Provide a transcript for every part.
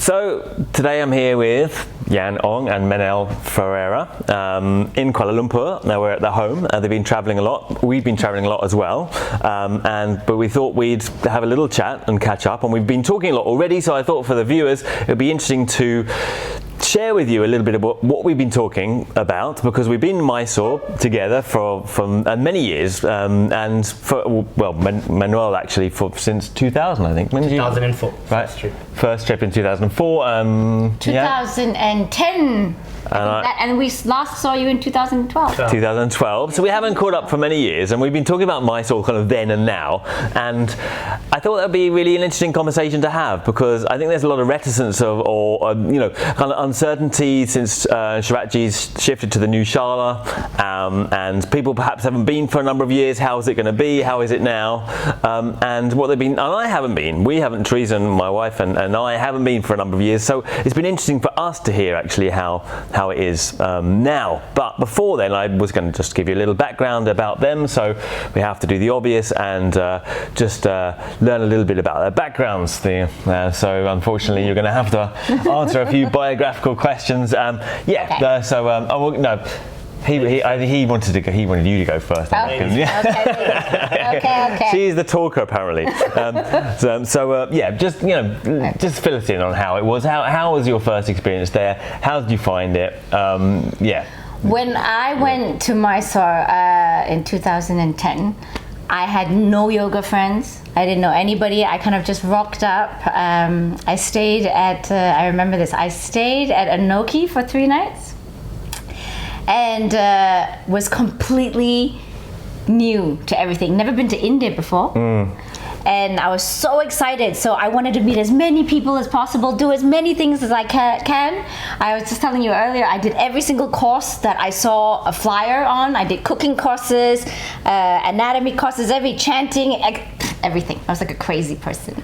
So today I'm here with Yan Ong and Manuel Ferreira in Kuala Lumpur. Now we're at their home. They've been travelling a lot. We've been travelling a lot as well. But we thought we'd have a little chat and catch up. And we've been talking a lot already, so I thought for the viewers it would be interesting to share with you a little bit about what we've been talking about, because we've been in Mysore together for many years, and for, well, Manuel actually since 2000, I think. When did 2004. You, right, first trip in 2004. 2010. And we last saw you in 2012. 2012. So we haven't caught up for many years, and we've been talking about Mysore kind of then and now. And I thought that would be really an interesting conversation to have, because I think there's a lot of reticence or you know, kind of uncertainty since Sharath's shifted to the new shala, and people perhaps haven't been for a number of years. How is it going to be? How is it now? And what they've been, and I haven't been. We haven't. Teresa and my wife and I haven't been for a number of years. So it's been interesting for us to hear actually how it is now. But before then, I was going to just give you a little background about them. So we have to do the obvious and just learn a little bit about their backgrounds. So unfortunately, you're going to have to answer a few biographical questions. Okay. He wanted to go. He wanted you to go first. Okay. She's the talker apparently. Just fill us in on how it was. How was your first experience there? How did you find it? When I went to Mysore in 2010, I had no yoga friends. I didn't know anybody. I kind of just rocked up. I stayed at. I remember this. I stayed at Anoki for 3 nights. And was completely new to everything. Never been to India before. And I was so excited. So I wanted to meet as many people as possible, do as many things as I can. I was just telling you earlier, I did every single course that I saw a flyer on. I did cooking courses, anatomy courses, chanting, everything. I was like a crazy person.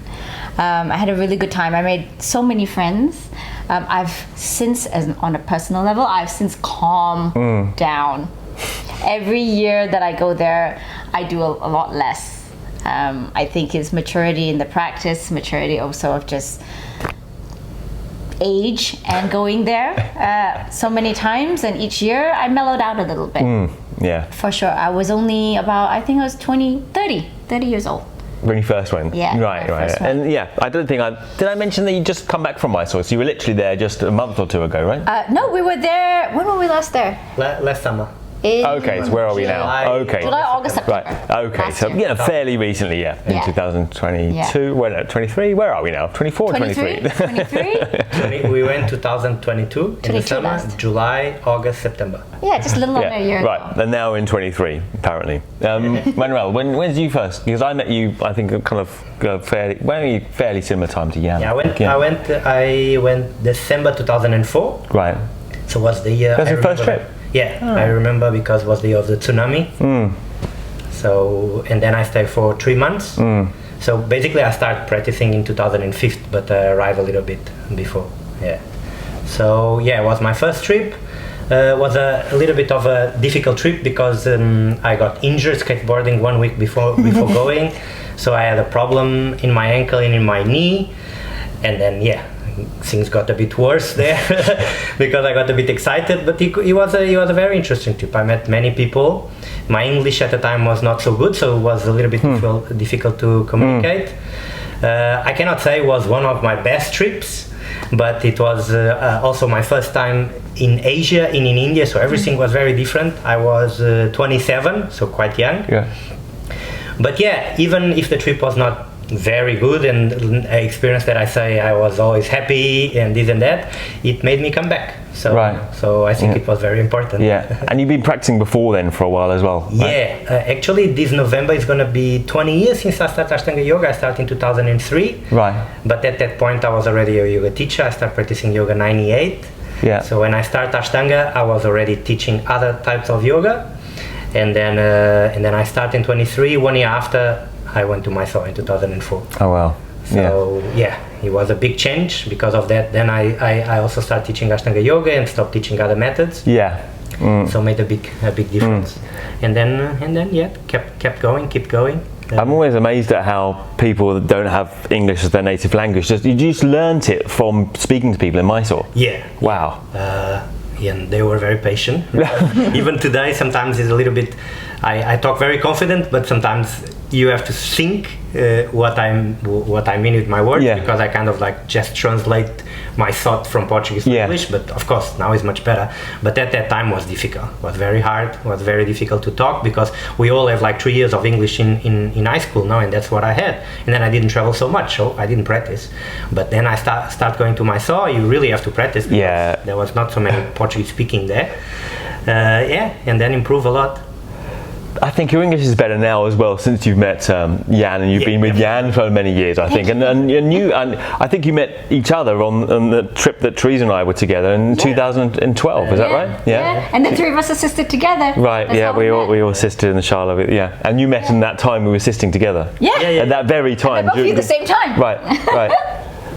I had a really good time. I made so many friends. I've since, on a personal level, I've since calmed down. Every year that I go there, I do a lot less. I think it's maturity in the practice, maturity also of just age and going there so many times, and each year I mellowed out a little bit. Yeah. For sure. I was only about, I think I was 30 years old. When you first went? Yeah. Right. And yeah, I don't think did I mention that you just come back from Mysore? So you were literally there just a month or two ago, right? No, we were there, when were we last there? Last summer. Okay, so where are we now? Okay. July, August, September. Right. Okay. So fairly recently, in 2022. Yeah. Well, no, 23. Where are we now? 24, 23. 23. We went 2022 in the summer, last. July, August, September. Yeah, just a little under a year ago. Right. And now in 23, apparently. Manuel, when did you first? Because I met you, I think, kind of fairly similar time to Yan. Yeah, I went December 2004. Right. So was the year. That's your first trip. Yeah, I remember, because it was the year of the tsunami. So, and then I stayed for 3 months. So basically I started practicing in 2005, but I arrived a little bit before. Yeah. So yeah, it was my first trip. Was a little bit of a difficult trip because I got injured skateboarding 1 week before going. So I had a problem in my ankle and in my knee. And then things got a bit worse there because I got a bit excited, but it was a very interesting trip. I met many people. My English at the time was not so good, so it was a little bit difficult to communicate. I cannot say it was one of my best trips, but it was also my first time in Asia, in India, so everything was very different. I was 27, so quite young. Yeah. But yeah, even if the trip was not very good and an experience that I say I was always happy and this and that, it made me come back. So I think it was very important. Yeah. And you've been practicing before then for a while as well, right? Yeah, actually this November is going to be 20 years since I started Ashtanga yoga. I started in 2003. Right. But at that point I was already a yoga teacher. I started practicing yoga 98. Yeah. So when I started Ashtanga, I was already teaching other types of yoga. And then I started in 23. 1 year after, I went to Mysore in 2004. Oh wow. So it was a big change because of that. Then I also started teaching Ashtanga yoga and stopped teaching other methods. Yeah. So made a big difference. And then kept going. I'm always amazed at how people that don't have English as their native language, you just learnt it from speaking to people in Mysore. Yeah. Wow. And they were very patient. Even today, sometimes it's a little bit. I talk very confident, but sometimes you have to think what I mean with my words, because I kind of like just translate my thought from Portuguese to English. But of course, now it's much better. But at that time was difficult. Was very hard. Was very difficult to talk because we all have like 3 years of English in high school now, and that's what I had. And then I didn't travel so much, so I didn't practice. But then I start going to Mysore. You really have to practice. Because there was not so many Portuguese speaking there. And then improve a lot. I think your English is better now as well since you've met Yan, and you've been with Yan for many years, I think. And I think you met each other on the trip that Teresa and I were together in 2012. Is that right? Yeah. And the three of us assisted together. Right. That's we all assisted in the shala. And you met in that time we were assisting together. Yeah. At that very time. And both of you at the same time. Right.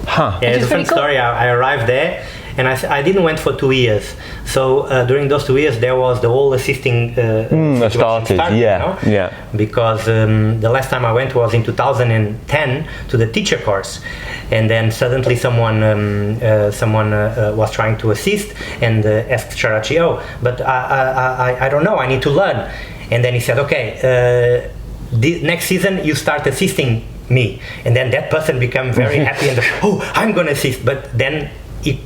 Huh. Yeah, it's a fun story. I arrived there. And I didn't went for 2 years. So during those 2 years, there was the whole assisting started, because the last time I went was in 2010 to the teacher course, and then suddenly someone was trying to assist and asked Sharath, but I don't know, I need to learn. And then he said, okay, next season you start assisting me. And then that person became very happy and I'm going to assist. But then it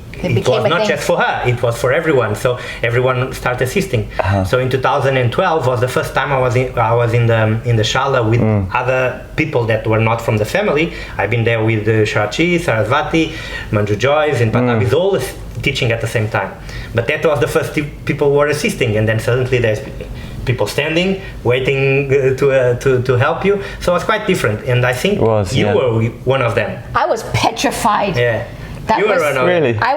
was not just for her, it was for everyone, so everyone started assisting. So in 2012 was the first time I was in the shala with other people that were not from the family. I've been there with Sharath, Sarasvati, Manju Joyce and Patavis, all teaching at the same time. But that was the first people who were assisting, and then suddenly there's people standing, waiting to help you. So it was quite different, and I think you were one of them. I was petrified. Yeah. Really? I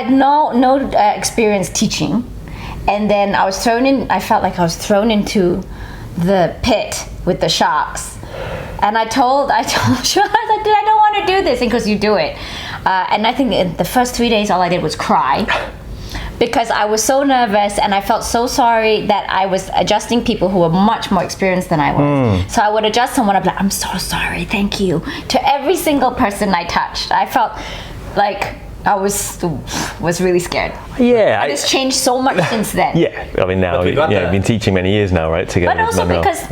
had no experience teaching, and then I was thrown in. I felt like I was thrown into the pit with the sharks, and I told Sharath, I don't want to do this, and because you do it, and I think in the first 3 days all I did was cry. Because I was so nervous and I felt so sorry that I was adjusting people who were much more experienced than I was. So I would adjust someone, I'd be like, I'm so sorry, thank you, to every single person I touched. I felt like I was really scared. Yeah. And it's changed so much since then. Yeah, I mean now, you've been teaching many years now, right, together but also with Manuel. Because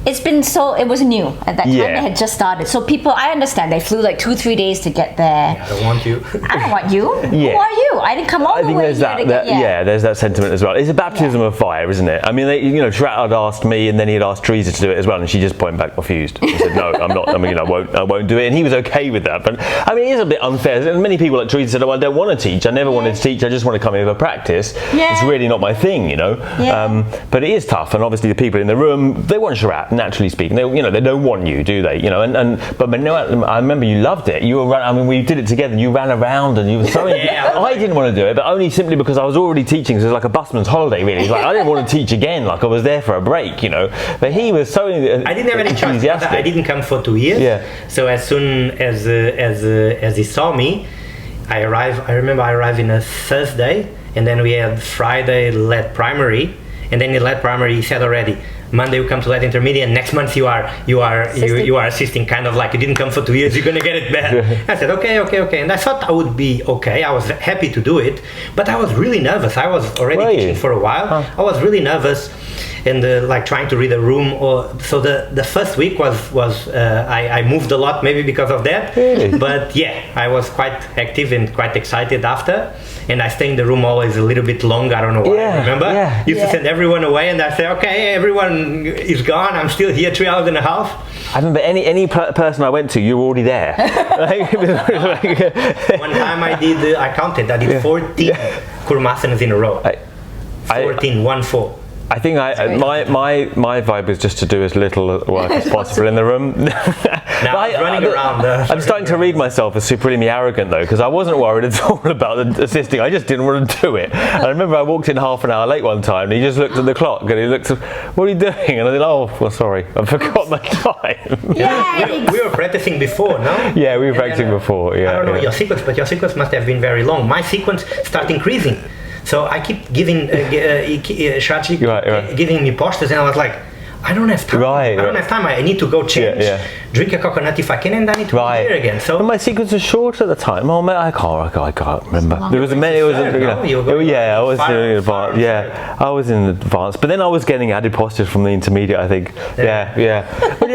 it's been it was new at that time. They had just started. So people, I understand, they flew like 2-3 days to get there. I don't want you. I don't want you. Who are you? I didn't come all the way here to get there's that sentiment as well. It's a baptism of fire, isn't it? I mean, Sharath had asked me, and then he had asked Teresa to do it as well, and she just pointed back, refused. She said, no, I'm not. I mean, I won't do it, and he was okay with that. But I mean, it is a bit unfair. And many people like Teresa said, I don't want to teach. I never wanted to teach. I just want to come here for practice. It's really not my thing, But it is tough, and obviously the people in the room, they want Sharath, naturally speaking. They don't want you, do they? But Manuel, I remember you loved it. You were we did it together, and you ran around, and you were so. I didn't want to do it, but only simply because I was already teaching. So it was like a busman's holiday, really. It's like I didn't want to teach again. Like I was there for a break, But he was so. I didn't have any choice. I didn't come for 2 years. Yeah. So as soon as he saw me, I remember I arrived in a Thursday, and then we had Friday lead primary, and then in lead primary he said already, Monday you come to lead intermediate, next month you are assisting, kind of like you didn't come for 2 years, you're gonna get it bad. I said okay, and I thought I would be okay. I was happy to do it, but I was really nervous. I was already teaching for a while. I was really nervous, and like trying to read a room. So the first week was I moved a lot, maybe because of that. Really? But I was quite active and quite excited after. And I stay in the room always a little bit longer. I don't know why. Remember? Used to send everyone away, and I say, okay, everyone is gone. I'm still here 3 hours and a half. I remember any person I went to, you were already there. One time I counted. I did 14 kurmasanas in a row. 14. I think my vibe was just to do as little work as possible in the room. Now I'm running around. I'm starting to read myself as supremely arrogant though, because I wasn't worried at all about the assisting. I just didn't want to do it. I remember I walked in half an hour late one time, and he just looked at the clock, and he looked at, what are you doing? And I said, well, sorry, I forgot my time. We were practicing before, no? Yeah, we were practicing before. Yeah. I don't know your sequence, but your sequence must have been very long. My sequence started increasing. So I keep giving Sharath giving me posters, and I was like, I don't have time. Right, I don't have time. I need to go change, drink a coconut if I can, and I need to be here again. So and my sequence was short at the time. Oh man, I can't remember. There was many. I was doing advanced. Yeah, I was in advanced, but then I was getting added postures from the intermediate. I think. Yeah. But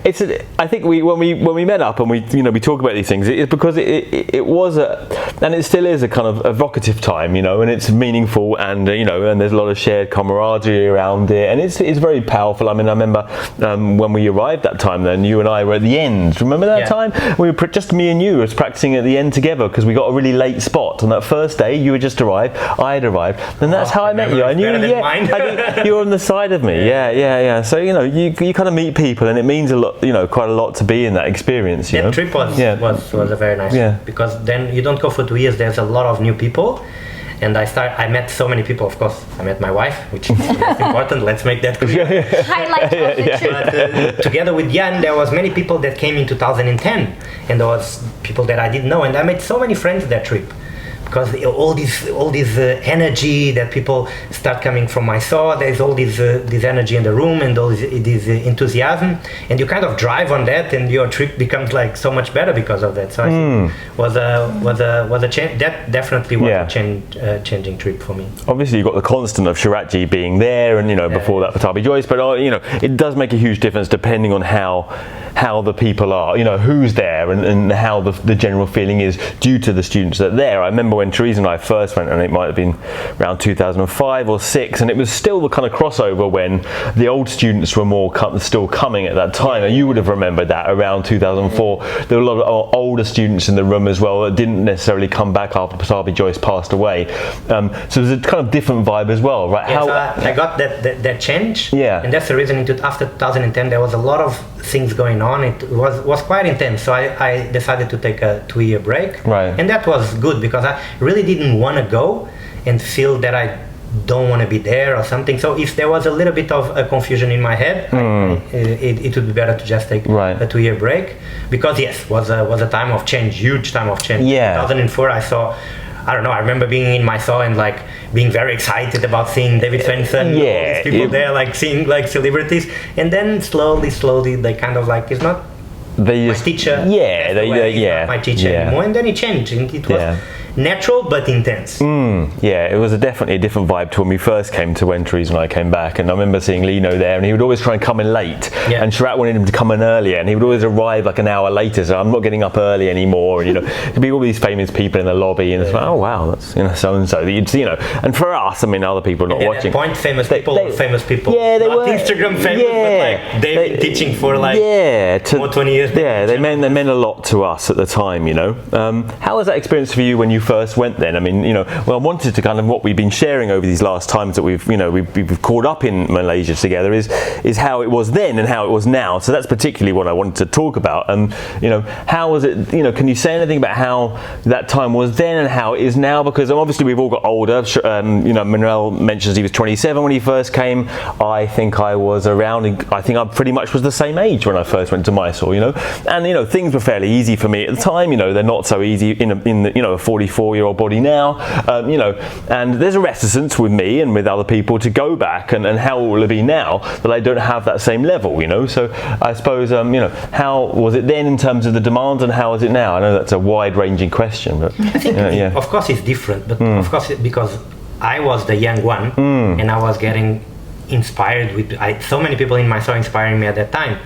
it's I think when we met up and we talk about these things, it's because it was and it still is a kind of evocative time, and it's meaningful, and and there's a lot of shared camaraderie around it, and it's very powerful. I mean, I remember when we arrived that time, then you and I were at the end. Remember that time? We were just me and you was practicing at the end together because we got a really late spot on that first day. You had just arrived, I had arrived, and that's how I met you. I knew, you were on the side of me. Yeah. So you kind of meet people, and it means a lot, quite a lot to be in that experience. That trip was a very nice trip, because then you don't go for 2 years. There's a lot of new people. And I met so many people. Of course, I met my wife, which is most important. Let's make that clear. Highlight of the trip. But together with Yan, there was many people that came in 2010, and there was people that I didn't know, and I made so many friends that trip. Because all this energy that people start coming from Mysore, there's all this energy in the room, and all this enthusiasm, and you kind of drive on that, and your trip becomes like so much better because of that. So I think was a change. That definitely was a changing trip for me. Obviously, you got the constant of Sharath been there, and before that Patabi Joyce, but it does make a huge difference depending on how the people are, who's there, and how the general feeling is due to the students that are there. I remember when Teresa and I first went, and it might have been around 2005 or 6, and it was still the kind of crossover when the old students were more still coming at that time. And you would have remembered that around 2004. There were a lot of older students in the room as well that didn't necessarily come back after Patabi Joyce passed away. So there's a kind of different vibe as well, right? Yes, I got that change, and that's the reason after 2010 there was a lot of things going on. It was quite intense, so I decided to take a 2-year break, and that was good because I really didn't want to go and feel that I don't want to be there or something. So if there was a little bit of a confusion in my head, it would be better to just take a 2-year break, because was a time of change, huge time of change. 2004 I remember being in Mysore and like being very excited about seeing David Svensson, all these people there, like seeing like celebrities, and then slowly they kind of like, it's not my teacher. Not my teacher anymore, and then it changed, and it was natural but intense. It was definitely a different vibe to when we first came to when Teresa and I came back. And I remember seeing Lino there, and he would always try and come in late, and Sharath wanted him to come in earlier, and he would always arrive like an hour later, so I'm not getting up early anymore. And there'd be all these famous people in the lobby, and it's like, oh wow, that's so and so that you'd see, and for us, I mean, other people not watching. At that point, famous people, they not were Instagram famous, but like they've been teaching for like more 20 years. They meant a lot to us at the time. How was that experience for you when you first went then? I mean, I wanted to kind of, what we've been sharing over these last times that we've caught up in Malaysia together is how it was then and how it was now. So that's particularly what I wanted to talk about. And how was it? Can you say anything about how that time was then and how it is now? Because obviously we've all got older. Manuel mentions he was 27 when he first came. I think I was around. I think I pretty much was the same age when I first went to Mysore. And things were fairly easy for me at the time. They're not so easy in a 44-year-old body now. And there's a reticence with me and with other people to go back, and how will it be now that I don't have that same level. So I suppose how was it then in terms of the demands, and how is it now? I know that's a wide-ranging question, but I think of course it's different, but of course because I was the young one, and I was getting inspired with so many people in Mysore inspiring me at that time.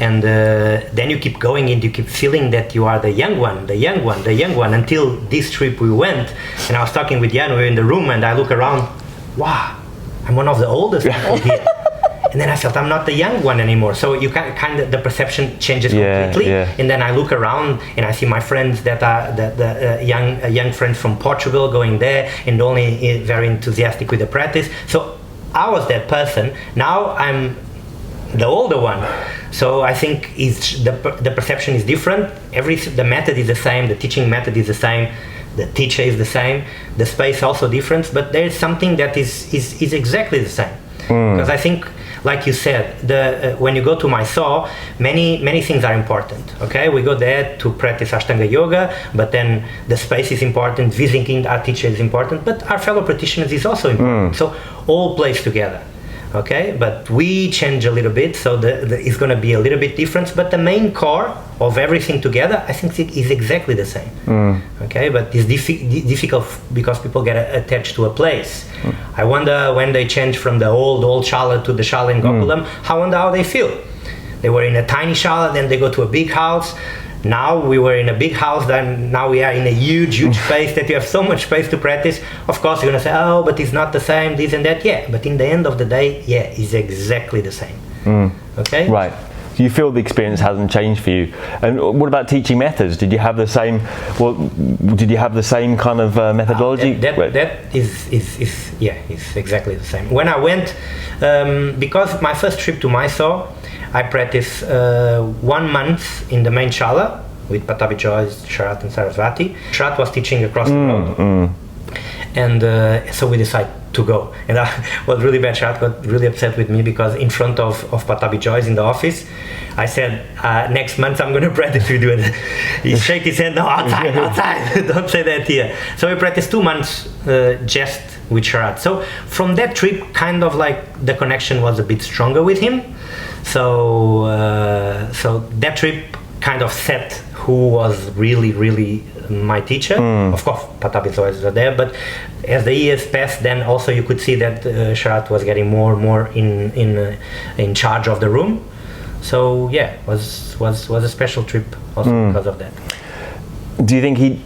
And then you keep going and you keep feeling that you are the young one, until this trip we went, and I was talking with Yan, we were in the room, and I look around, wow, I'm one of the oldest people here. And then I felt I'm not the young one anymore. So you kind of, the perception changes completely. And then I look around and I see my friends that are the young friends from Portugal going there and only very enthusiastic with the practice. So I was that person. Now I'm the older one. So I think the perception is different. The method is the same. The teaching method is the same. The teacher is the same. The space also different. But there is something that is exactly the same. Because I think, like you said, when you go to Mysore, many things are important. Okay, we go there to practice Ashtanga yoga, but then the space is important. Visiting our teacher is important, but our fellow practitioners is also important. So all plays together. Okay, but we change a little bit, so it's going to be a little bit different, but the main core of everything together, I think it is exactly the same. Okay, but it's difficult because people get attached to a place. I wonder when they change from the old shala to the shala in Gokulam, I wonder how they feel. They were in a tiny shala, then they go to a big house. Now we were in a big house, then now we are in a huge space that you have so much space to practice. Of course you're going to say, oh, but it's not the same, this and that. Yeah, but in the end of the day, yeah, it's exactly the same. Okay? Right. So you feel the experience hasn't changed for you. And what about teaching methods? Did you have the same, kind of methodology? That is it's exactly the same. When I went, because my first trip to Mysore, I practiced 1 month in the main shala with Patabi Joyce, Sharath and Sarasvati. Sharath was teaching across the road. And so we decided to go. And I was really bad. Sharath got really upset with me because in front of Patabi Joyce in the office, I said, next month I'm going to practice with you. And he shake his head, no, outside, don't say that here. So we practiced 2 months just with Sharath. So from that trip, kind of like the connection was a bit stronger with him. So that trip kind of set who was really my teacher. Of course, Patabi is always there, but as the years passed, then also you could see that Sharath was getting more and more in charge of the room. So yeah, was a special trip also because of that. Do you think he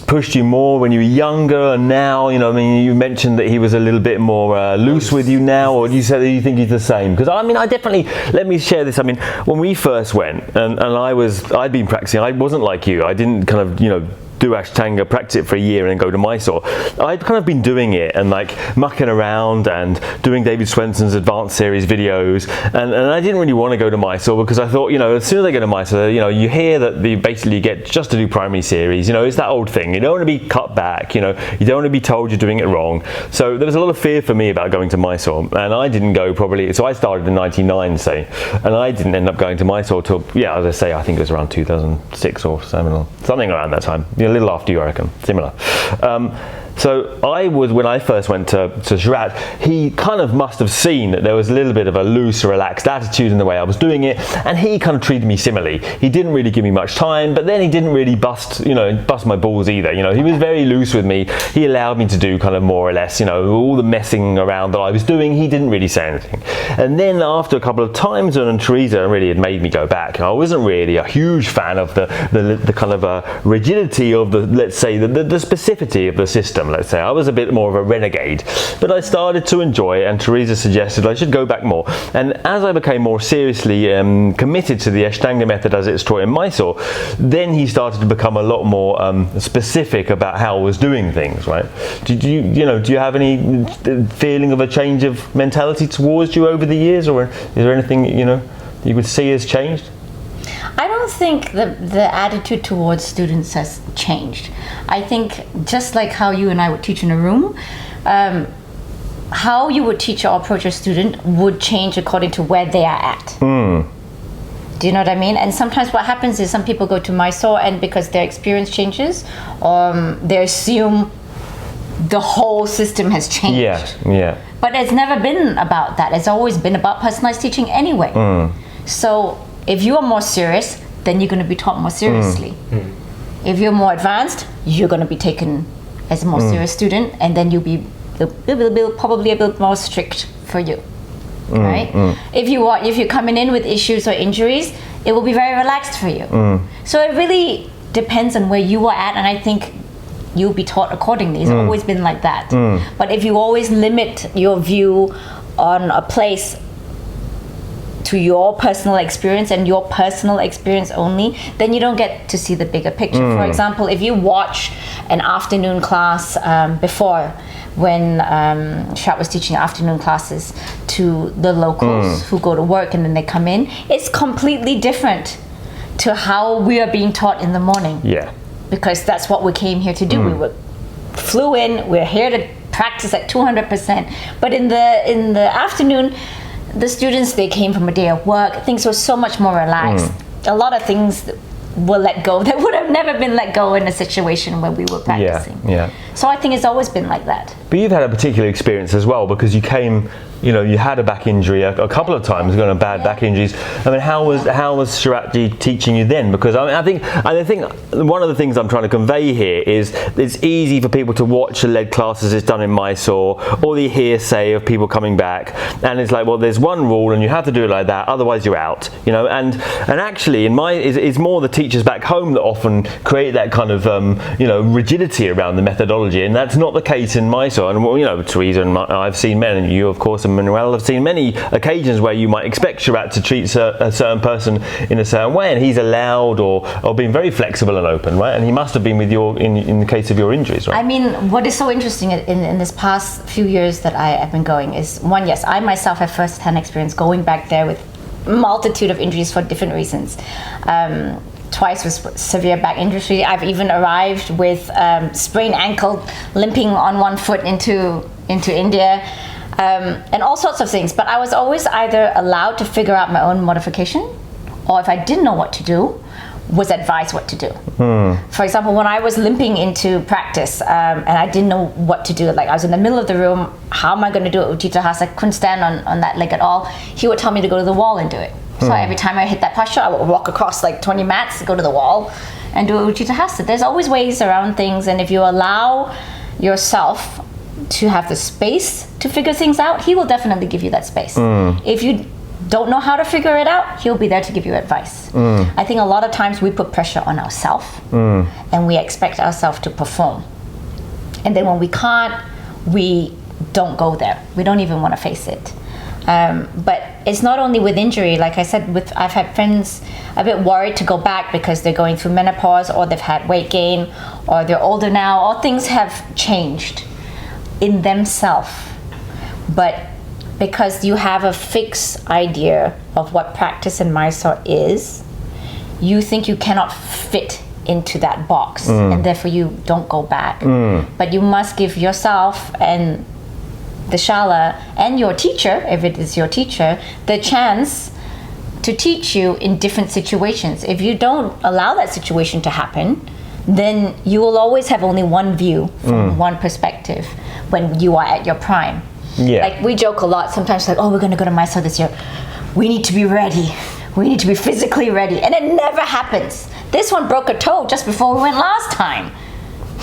pushed you more when you were younger and now? You know, I mean, you mentioned that he was a little bit more loose with you now, or do you say that you think he's the same? Because I mean, I definitely, let me share this. I mean, when we first went and I'd been practicing, I wasn't like you. I didn't kind of, do Ashtanga, practice it for a year and then go to Mysore. I'd kind of been doing it and like mucking around and doing David Swenson's advanced series videos, and I didn't really want to go to Mysore because I thought, as soon as I go to Mysore, you hear that you basically get just to do primary series. It's that old thing. You don't want to be cut back. You don't want to be told you're doing it wrong. So there was a lot of fear for me about going to Mysore, and I didn't go probably. So I started in '99, say, and I didn't end up going to Mysore till, as I say, I think it was around 2006 or 7 or something around that time. A little after you, I reckon, similar. So when I first went to Sharath, he kind of must have seen that there was a little bit of a loose, relaxed attitude in the way I was doing it, and he kind of treated me similarly. He didn't really give me much time, but then he didn't really bust my balls either. He was very loose with me. He allowed me to do kind of more or less, all the messing around that I was doing. He didn't really say anything. And then after a couple of times, and Teresa really had made me go back. I wasn't really a huge fan of the kind of rigidity of let's say the specificity of the system. Let's say I was a bit more of a renegade, but I started to enjoy it, and Teresa suggested I should go back more. And as I became more seriously committed to the Ashtanga method as it's taught in Mysore, then he started to become a lot more specific about how I was doing things. Right? Do you have any feeling of a change of mentality towards you over the years, or is there anything you would see has changed? I don't think the attitude towards students has changed. I think just like how you and I would teach in a room, how you would teach or approach a student would change according to where they are at. Do you know what I mean? And sometimes what happens is some people go to Mysore, and because their experience changes, they assume the whole system has changed. Yeah. But it's never been about that. It's always been about personalized teaching anyway. So if you are more serious, then you're going to be taught more seriously. If you're more advanced, you're going to be taken as a more serious student, and then they'll be probably a bit more strict for you, right? If you're coming in with issues or injuries, it will be very relaxed for you. So it really depends on where you are at, and I think you'll be taught accordingly. It's always been like that. But if you always limit your view on a place to your personal experience and your personal experience only, then you don't get to see the bigger picture. For example, if you watch an afternoon class before, when Sharath was teaching afternoon classes to the locals who go to work and then they come in, it's completely different to how we are being taught in the morning. Yeah. Because that's what we came here to do. We flew in, we're here to practice at 200%. But in the afternoon, the students, they came from a day of work. Things were so much more relaxed. A lot of things were let go that would have never been let go in a situation where we were practicing. So I think it's always been like that. But you've had a particular experience as well, because you came you had a back injury a couple of times, bad back injuries. I mean, how was Sharath teaching you then? Because I think one of the things I'm trying to convey here is it's easy for people to watch the lead classes it's done in Mysore, or the hearsay of people coming back, and it's like, well, there's one rule and you have to do it like that, otherwise you're out. And actually, it's more the teachers back home that often create that kind of rigidity around the methodology, and that's not the case in Mysore. And Teresa and I've seen men, and you of course and Manuel have seen many occasions where you might expect Sharath to treat a certain person in a certain way, and he's allowed or been very flexible and open, right? And he must have been with you in the case of your injuries, right? I mean, what is so interesting in this past few years that I have been going is, one, yes, I myself have first-hand experience going back there with multitude of injuries for different reasons. Twice with severe back injury. I've even arrived with sprained ankle, limping on one foot into India, and all sorts of things. But I was always either allowed to figure out my own modification, or if I didn't know what to do, was advised what to do. For example, when I was limping into practice and I didn't know what to do, like I was in the middle of the room, how am I going to do it? Ujjita Hasta, I couldn't stand on that leg at all. He would tell me to go to the wall and do it. So every time I hit that posture, I would walk across like 20 mats, go to the wall and do Ujjita Hasta. There's always ways around things, and if you allow yourself to have the space to figure things out, he will definitely give you that space. If you don't know how to figure it out, he'll be there to give you advice. I think a lot of times we put pressure on ourselves and we expect ourselves to perform. And then when we can't, we don't go there. We don't even want to face it. But it's not only with injury. Like I said, I've had friends a bit worried to go back because they're going through menopause, or they've had weight gain, or they're older now, or things have changed in themselves. But because you have a fixed idea of what practice in Mysore is, you think you cannot fit into that box, and therefore you don't go back. But you must give yourself and the shala and your teacher, if it is your teacher, the chance to teach you in different situations. If you don't allow that situation to happen, then you will always have only one view from one perspective when you are at your prime. Like we joke a lot sometimes, like, oh, we're going to go to Mysore this year. We need to be ready. We need to be physically ready. And it never happens. This one broke a toe just before we went last time.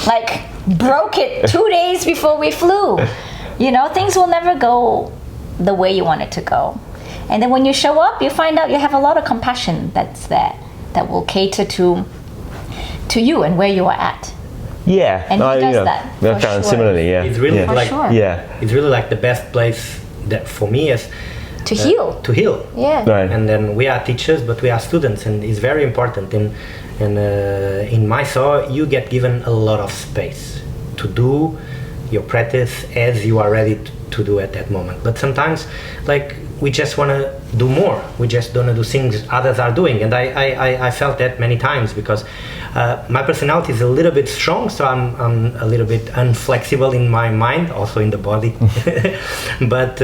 Like, broke it 2 days before we flew. Things will never go the way you want it to go. And then when you show up, you find out you have a lot of compassion that's there, that will cater to you and where you are at. Yeah, and he does that. I found similarly. Yeah, it's really it's really like the best place that for me is to heal. To heal. Yeah. Right. And then we are teachers, but we are students, and it's very important. In Mysore, you get given a lot of space to do your practice as you are ready to do at that moment. But sometimes, like, we just want to do more. We just don't want to do things others are doing. And I felt that many times because my personality is a little bit strong, so I'm a little bit unflexible in my mind, also in the body. But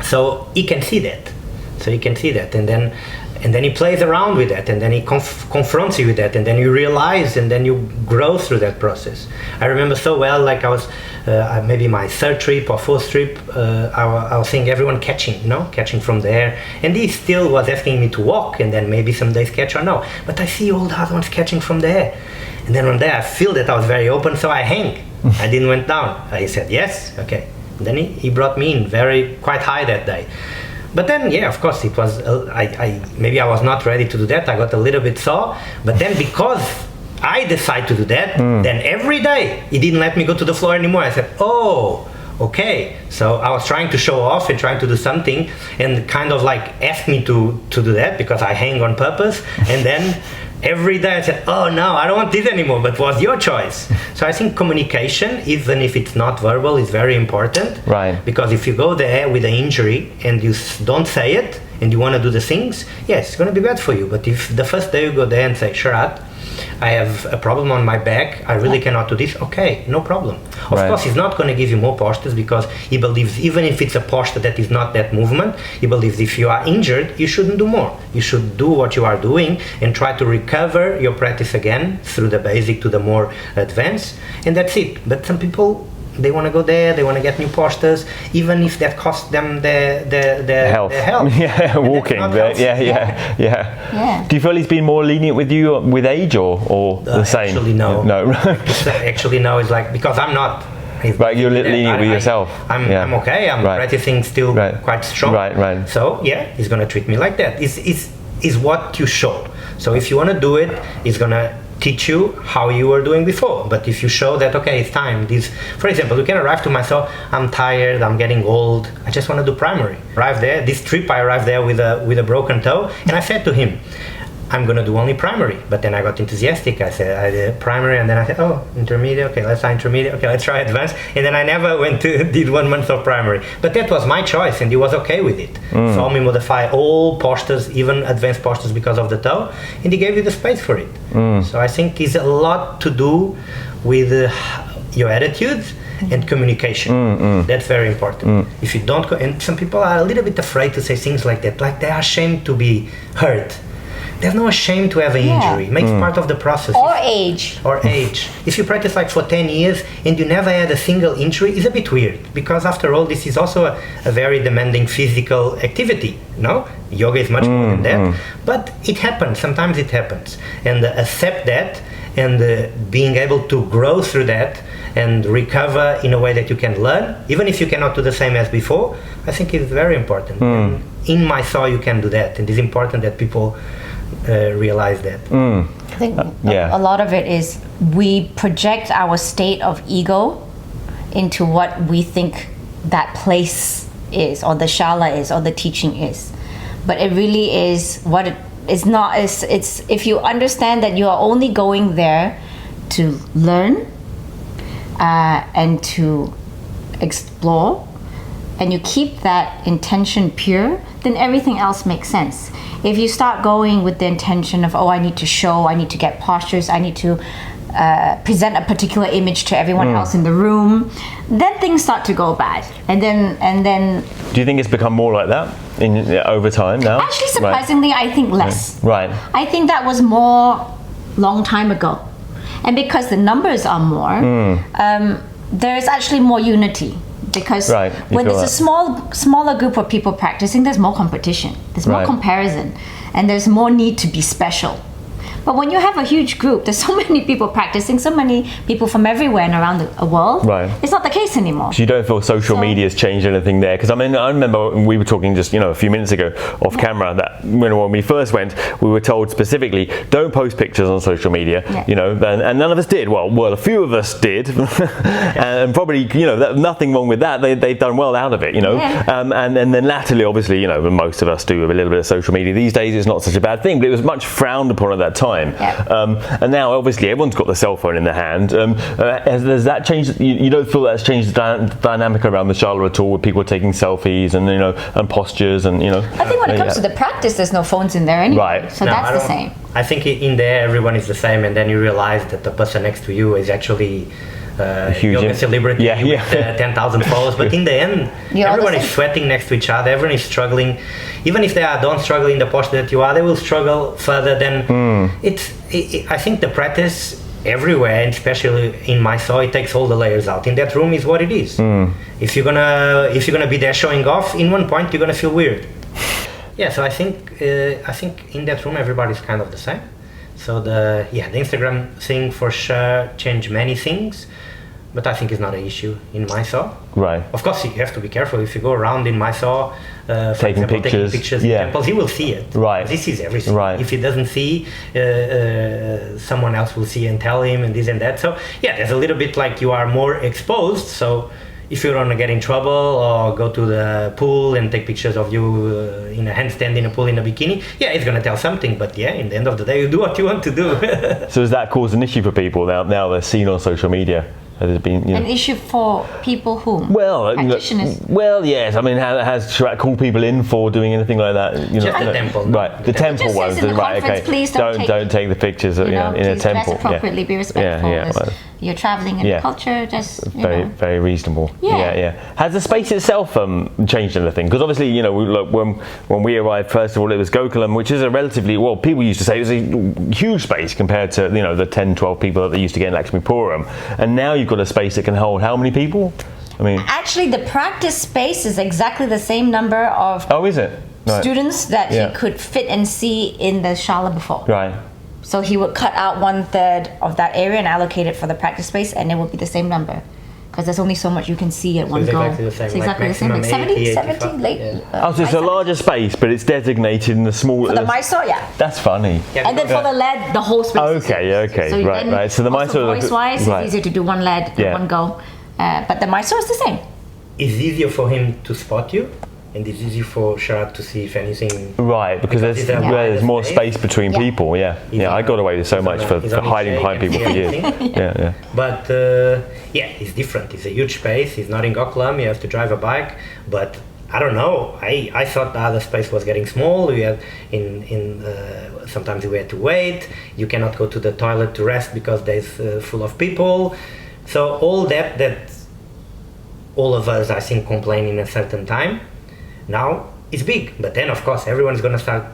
so he can see that. And then he plays around with that, and then he confronts you with that, and then you realize, and then you grow through that process. I remember so well, like I was maybe my third trip or fourth trip, I was seeing everyone catching from there, and he still was asking me to walk, and then maybe some days catch or no, but I see all the other ones catching from there, and then one day I feel that I was very open, so I hang. I didn't went down. He said yes, okay. And then he brought me in quite high that day. But then, yeah, of course, it was. Maybe I was not ready to do that. I got a little bit sore. But then, because I decided to do that, then every day he didn't let me go to the floor anymore. I said, "Oh, okay." So I was trying to show off and trying to do something, and kind of like asked me to do that because I hang on purpose. And then every day I said, "Oh no, I don't want this anymore." But it was your choice. So I think communication, even if it's not verbal, is very important. Right. Because if you go there with an injury and you don't say it and you want to do the things, yes, it's going to be bad for you. But if the first day you go there and say, "Sharath, I have a problem on my back, I really cannot do this," okay, no problem. Of course, he's not going to give you more postures because he believes, even if it's a posture that is not that movement, he believes if you are injured, you shouldn't do more. You should do what you are doing and try to recover your practice again through the basic to the more advanced, and that's it. But some people they want to go there, they want to get new postures, even if that costs them their health. Yeah, And walking. that's not Yeah. Do you feel he's been more lenient with you with age or the same? Actually, no. No. Actually, no. It's like, because I'm not. Right, you're lenient with yourself. I'm okay. I'm practicing still quite strong. Right. So yeah, he's gonna treat me like that. Is what you show. So if you want to do it, he's gonna teach you how you were doing before. But if you show that, okay, it's time. For example, you can arrive to myself, I'm tired, I'm getting old, I just want to do primary. Arrive there. This trip, I arrived there with a broken toe, and I said to him, I'm gonna do only primary. But then I got enthusiastic. I said I did primary, and then I said, oh, intermediate. Okay, let's try intermediate. Okay, let's try advanced. And then I never did 1 month of primary. But that was my choice, and he was okay with it. Saw me modify all postures, even advanced postures, because of the toe, and he gave you the space for it. So I think it's a lot to do with your attitudes and communication. That's very important. If you don't and some people are a little bit afraid to say things like that, like they are ashamed to be hurt. There's no shame to have an injury. It makes part of the process. Or age. If you practice like for 10 years and you never had a single injury, it's a bit weird, because after all, this is also a very demanding physical activity. No, yoga is much more than that. But it happens. Sometimes it happens, and accept that, and being able to grow through that and recover in a way that you can learn, even if you cannot do the same as before, I think is very important. And in Mysore, you can do that, and it's important that people realize that. I think a lot of it is we project our state of ego into what we think that place is, or the shala is, or the teaching is. But it really is what it is not. It's if you understand that you are only going there to learn and to explore, and you keep that intention pure, then everything else makes sense. If you start going with the intention of, oh, I need to show, I need to get postures, I need to present a particular image to everyone else in the room, then things start to go bad. And then. Do you think it's become more like that over time now? Actually, surprisingly, I think less. Right. I think that was more long time ago, and because the numbers are more, there is actually more unity. Because when there's a smaller group of people practicing, there's more competition, there's more comparison, and there's more need to be special. But when you have a huge group, there's so many people practicing, so many people from everywhere and around the world, it's not the case anymore. So you don't feel social media's changed anything there? Because I mean, I remember we were talking just a few minutes ago off camera that when we first went, we were told specifically, don't post pictures on social media, and none of us did. Well, a few of us did, and probably, nothing wrong with that. They've done well out of it, and then latterly, obviously, most of us do a little bit of social media. These days, it's not such a bad thing, but it was much frowned upon at that time. And now obviously everyone's got the cell phone in their hand. Has that changed? You don't feel that's changed the dynamic around the shala at all, with people taking selfies and and postures and I think when it comes to the practice, there's no phones in there anyway. So that's the same. I think in there everyone is the same, and then you realize that the person next to you is actually a yoga celebrity with 10,000 followers. But in the end, everyone is sweating next to each other. Everyone is struggling. Even if they don't struggle in the posture that you are, they will struggle further. Then I think the practice everywhere, and especially in Mysore, it takes all the layers out. In that room is what it is. If you're gonna be there showing off, in one point you're gonna feel weird. So I think in that room everybody's kind of the same. So the Instagram thing for sure changed many things, but I think it's not an issue in Mysore. Right. Of course, you have to be careful if you go around in Mysore, taking pictures in temples. He will see it. Right. This is everything. Right. If he doesn't see, someone else will see and tell him, and this and that. So there's a little bit like you are more exposed. So if you don't want to get in trouble or go to the pool and take pictures of you in a handstand in a pool in a bikini, it's going to tell something. But in the end of the day, you do what you want to do. So has that caused an issue for people now they're seen on social media? Has it been an issue for people whom? Well, practitioners. Yes. I mean, has Sharath called people in for doing anything like that? Just the temple. Right, the temple ones. Right. Okay. Please don't take the pictures. In a temple. Dress appropriately. Be respectful. you're traveling in Yeah. the culture, just Very, very reasonable. Yeah. Has the space itself changed anything? Because obviously, you know, when we arrived, first of all, it was Gokulam, which is a relatively, well, people used to say it was a huge space compared to, you know, the 10, 12 people that they used to get in Lakshmipuram. And now you've got a space that can hold how many people? I mean, Actually, the practice space is exactly the same number of oh, is it? Right. students that Yeah. he could fit and see in the shala before. Right. So he would cut out 1/3 of that area and allocate it for the practice space, and it would be the same number. Because there's only so much you can see at one it's go. exactly the same, It's like exactly the same. Like maximum 70, 80, 70, 85, late. yeah. Oh, so it's a larger space, but it's designated in the smaller. For the Mysore, yeah. That's funny. Yeah, And then for the lead, the whole space. is Okay, used. okay, So right, then right. So the also Mysore, voice-wise, right. it's easier to do one lead Yeah. in one go. But the Mysore is the same. It's easier for him to spot you, and it's easier for Sharath to see if anything. Right, because Because there's, it's a there's wider more space. space between Yeah. people. Yeah, yeah. I got away with so He's much on a- for he's on his hiding shake behind and people for see years. everything. Yeah. But yeah, it's different. It's a huge space. It's not in Gokulam. You have to drive a bike. But I don't know. I thought the other space was getting small. We have sometimes we had to wait. You cannot go to the toilet to rest because there's full of people. So all that all of us I think complain in a certain time. Now it's big, but then of course everyone's gonna start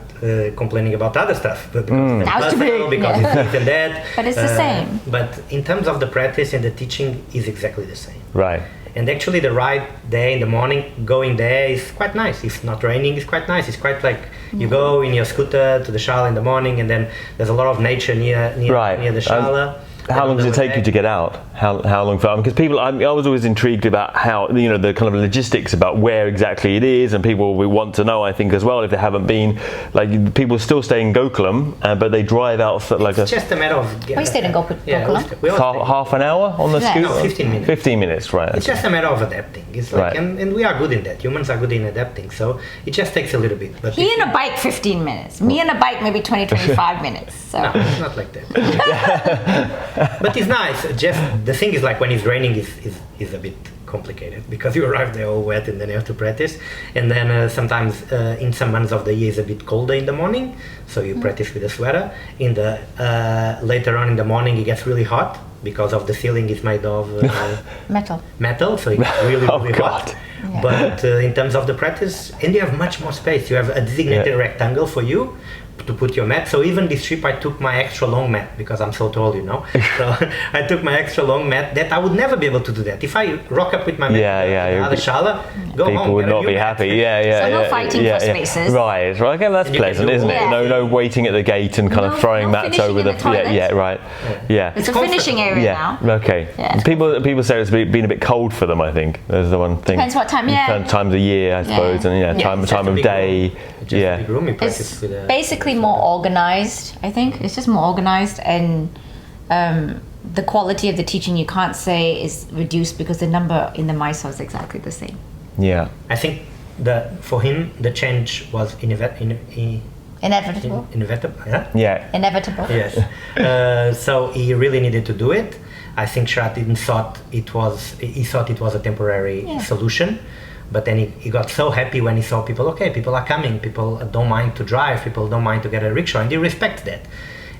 complaining about other stuff because it's Now it's too personal, big. because Yeah. it's this and that. But it's the same. But in terms of the practice and the teaching, is exactly the same. Right. And actually, the ride there in the morning, going there is quite nice. If not raining, it's quite nice. It's quite like you go in your scooter to the shala in the morning, and then there's a lot of nature near Right. the shala. How long does it take you to get out? How long for? Because people, I was always intrigued about how, you know, the kind of logistics about where exactly it is, and people will want to know, I think, as well, if they haven't been. Like, people still stay in Gokulam, but they drive out for like It's just a matter of. We stayed in Gokulam. We all stayed. half an hour on the Yeah. scooter. No, 15 minutes. 15 minutes, right? It's just a matter of adapting. It's like, Right. and we are good in that. Humans are good in adapting. So it just takes a little bit. But He in a bike 15 minutes. Me in a bike maybe 20, 25 minutes. So no, it's not like that. But it's nice. Just the thing is, like, when it's raining is a bit complicated because you arrive there all wet and then you have to practice. And then sometimes in some months of the year it's a bit colder in the morning, so you practice with a sweater. In the later on in the morning it gets really hot because of the ceiling is made of metal. so it gets really, Oh, really God. hot. But in terms of the practice, and you have much more space. You have a designated rectangle for you to put your mat. So even this trip I took my extra long mat because I'm so tall, you know. So I took my extra long mat that I would never be able to do that. If I rock up with my mat to the shala, go home. People would not be happy. So no fighting for spaces. Right. Okay, that's And you can pleasant, do isn't all it? that. No waiting at the gate and kind No- of throwing no mats finishing over in the. the toilet. Right. Yeah. It's a finishing area now. Okay. Yeah. People say it's been a bit cold for them. I think there's the one thing. Depends what time, yeah. Times of year, I suppose, and Yeah, time it's just a of big day. room. Just a big room you practice It's with basically more organized, I think. It's just more organized, and the quality of the teaching you can't say is reduced because the number in the Mysore is exactly the same. Yeah. I think that for him the change was inevitable. Inevitable. Yeah? Yeah. Inevitable. Yes. So he really needed to do it. I think Sharath didn't thought it was. He thought it was a temporary solution, but then he got so happy when he saw people. Okay, people are coming. People don't mind to drive. People don't mind to get a rickshaw, and he respects that.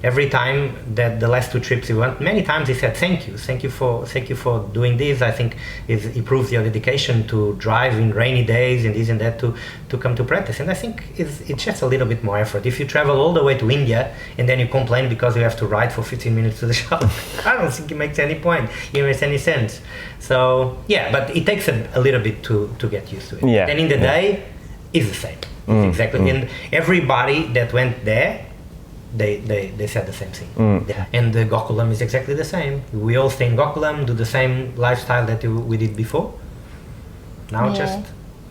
Every time that the last 2 trips he went, many times he said, thank you for doing this. I think it proves your dedication to drive in rainy days and this and that to come to practice. And I think it's just a little bit more effort. If you travel all the way to India and then you complain because you have to ride for 15 minutes to the shop, I don't think it makes any point. It makes any sense. So yeah, but it takes a little bit to get used to it. Yeah. And in the day, it's the same. It's exactly. And everybody that went there, they said the same thing. And the Gokulam is exactly the same. We all stay in Gokulam, do the same lifestyle that we did before. Now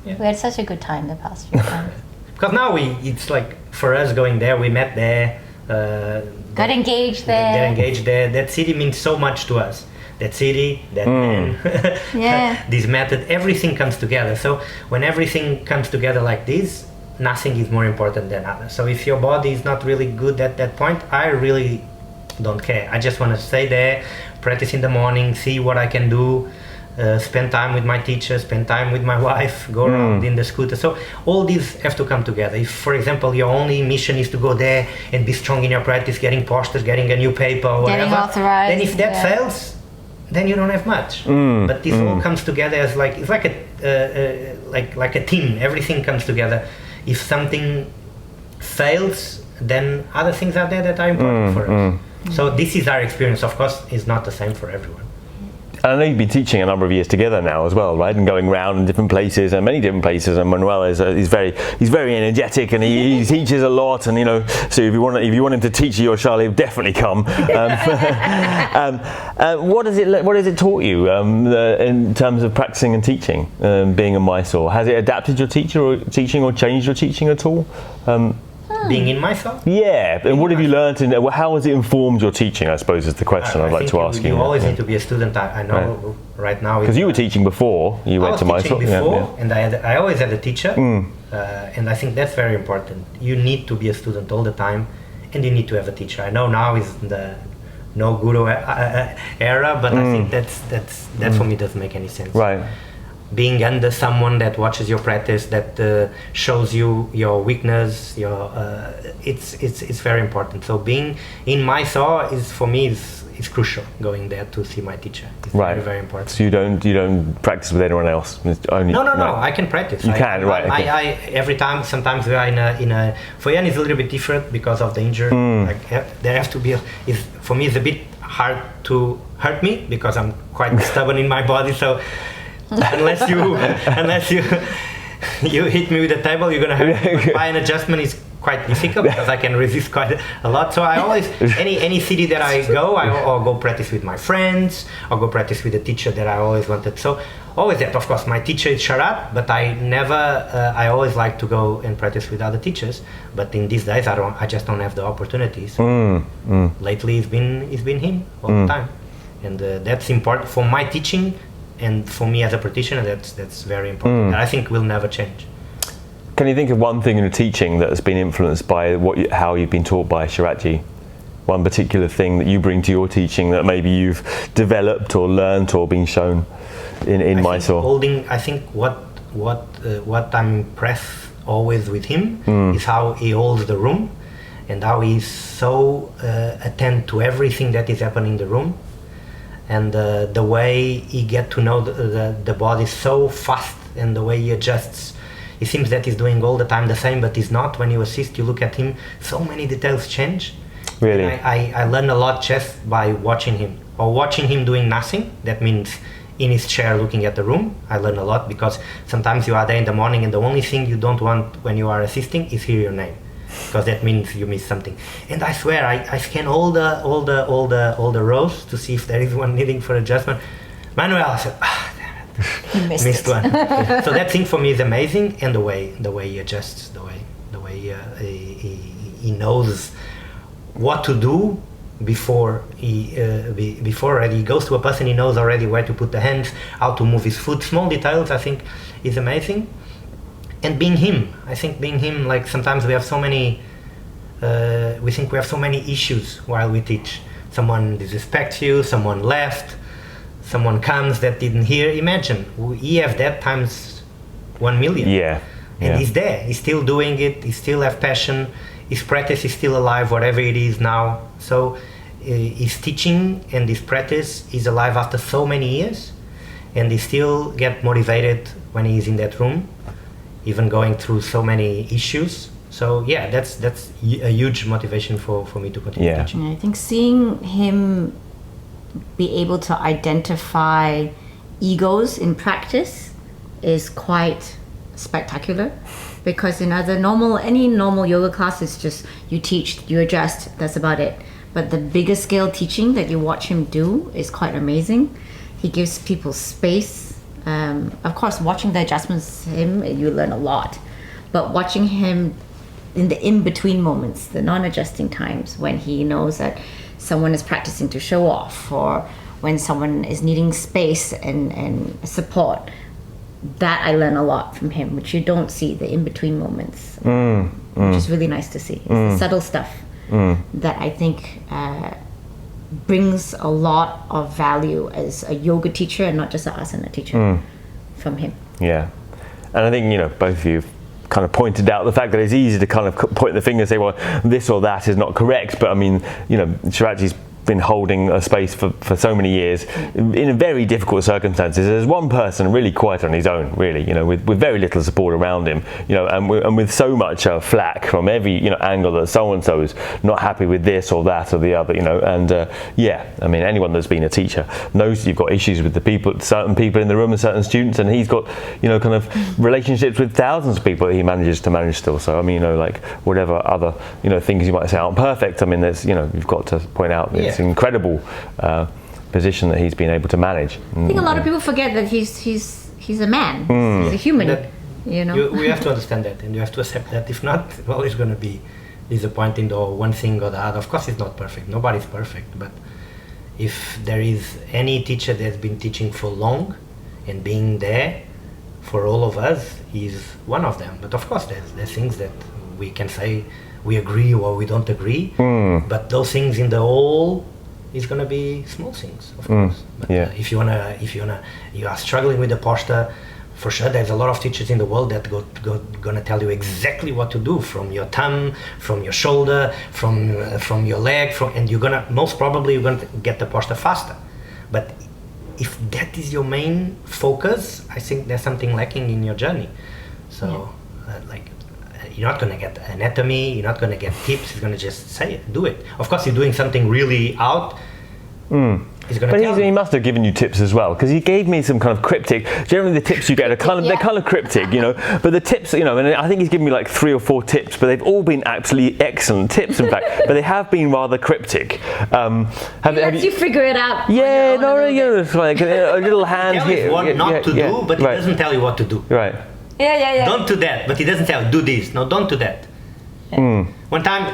We had such a good time the past few times. because now it's like for us going there, we met there. Got engaged there. Get engaged there. That city means so much to us. That city, that man, this method, everything comes together. So when everything comes together like this, nothing is more important than others. So if your body is not really good at that point, I really don't care. I just want to stay there, practice in the morning, see what I can do, spend time with my teacher, spend time with my wife, go around in the scooter. So all these have to come together. If, for example, your only mission is to go there and be strong in your practice, getting posters, getting a new paper, or whatever, Getting authorized, then if that fails, then you don't have much. But this all comes together as it's like a team. Everything comes together. If something fails, then other things are there that are important for us. So this is our experience. Of course, it's not the same for everyone. And I know you've been teaching a number of years together now as well, right? And going around in different places and many different places. And Manuel is he's very energetic, and he teaches a lot. And so if you want him to teach you your shala, he'll definitely come. What has it taught you in terms of practicing and teaching, being in Mysore? Has it adapted your teaching or changed your teaching at all? Being in Mysore? Yeah, and what have you learned, and how has it informed your teaching, I suppose, is the question I'd like to ask you. You always need to be a student. I know right now. Because you were teaching before you went to Mysore. I was teaching before, and I always had a teacher, and I think that's very important. You need to be a student all the time, and you need to have a teacher. I know now is the no guru era, but I think that for me doesn't make any sense. Right. Being under someone that watches your practice, that shows you your weakness, it's very important. So being in Mysore is for me is crucial. Going there to see my teacher is very, very important. So you don't practice with anyone else? Only, no. I can practice. You can, right? Okay. I every time. Sometimes we are in a. For Yan, it's a little bit different because of the injury. There have to be. For me, it's a bit hard to hurt me because I'm quite stubborn in my body. So. unless you hit me with a table, you're gonna hurt me. But by an adjustment is quite difficult because I can resist quite a lot. So I always any city that I go, or go practice with my friends, or go practice with a teacher that I always wanted. So always that. Of course, my teacher is Sharath, but I always like to go and practice with other teachers. But in these days, I just don't have the opportunities. Lately, it's been him all the time, and that's important for my teaching. And for me as a practitioner, that's very important. And I think will never change. Can you think of one thing in your teaching that has been influenced by how you've been taught by Sharathji? One particular thing that you bring to your teaching that maybe you've developed or learnt or been shown in Mysore? I think what I'm impressed always with him is how he holds the room, and how he's so attentive to everything that is happening in the room. And the way he get to know the body so fast, and the way he adjusts, it seems that he's doing all the time the same, but he's not. When you assist, you look at him, so many details change. Really? And I learn a lot just by watching him, or watching him doing nothing. That means in his chair looking at the room. I learn a lot, because sometimes you are there in the morning and the only thing you don't want when you are assisting is hear your name, because that means you miss something. And I swear, I scan all the rows to see if there is one needing for adjustment. Manuel, I said, damn it, missed one. So that thing for me is amazing, and the way he adjusts, the way he knows what to do before he goes to a person. He knows already where to put the hands, how to move his foot. Small details, I think, is amazing. And being him, I think being him, like sometimes we have so many, we think we have so many issues while we teach. Someone disrespects you, someone left, someone comes that didn't hear. Imagine, he have that times 1 million. Yeah. And he's there, he's still doing it, he still have passion, his practice is still alive, whatever it is now. So his teaching and his practice is alive after so many years, and he still get motivated when he is in that room, even going through so many issues. So yeah, that's a huge motivation for me to continue teaching. I think seeing him be able to identify egos in practice is quite spectacular, because in any normal yoga class, it's just you teach, you adjust, that's about it. But the bigger scale teaching that you watch him do is quite amazing. He gives people space. Of course, watching the adjustments, you learn a lot. But watching him in the in-between moments, the non-adjusting times, when he knows that someone is practicing to show off, or when someone is needing space and support, that I learn a lot from him, which you don't see, the in-between moments, which is really nice to see. It's the subtle stuff that I think brings a lot of value as a yoga teacher, and not just an asana teacher, from him. Yeah, and I think both of you kind of pointed out the fact that it's easy to kind of point the finger and say, well, this or that is not correct. But I mean, Sharathji's been holding a space for so many years in very difficult circumstances. There's one person really quite on his own, really, with very little support around him, and with so much flack from every angle that so and so is not happy with this or that or the other, and I mean, anyone that's been a teacher knows you've got issues with certain people in the room and certain students, and he's got kind of relationships with thousands of people that he manages to manage still. So I mean, like whatever other things you might say aren't perfect, I mean, there's you've got to point out it's an incredible position that he's been able to manage. I think a lot of people forget that he's a man. He's a human. We have to understand that, and you have to accept that. If not, well, it's going to be disappointing or one thing or the other. Of course, it's not perfect. Nobody's perfect. But if there is any teacher that's been teaching for long and being there for all of us, he's one of them. But of course, there's things that we can say we agree or we don't agree. But those things in the whole is going to be small things, of course. But if you are struggling with the posture, for sure there's a lot of teachers in the world that gonna tell you exactly what to do, from your thumb, from your shoulder, from your leg, and you're gonna get the posture faster. But if that is your main focus, I think there's something lacking in your journey. So you're not going to get anatomy, you're not going to get tips, you're going to just say it, do it. Of course, you're doing something really out. But he must have given you tips as well, because he gave me some kind of cryptic. Generally, the tips you get are they're kind of cryptic, But the tips, and I think he's given me like 3 or 4 tips, but they've all been absolutely excellent tips, in fact. But they have been rather cryptic. Have you figure it out? Yeah, it's like a little hand here. What not to do, but he doesn't tell you what to do. Right. Yeah. Don't do that, but he doesn't tell you, do this. No, don't do that. One time,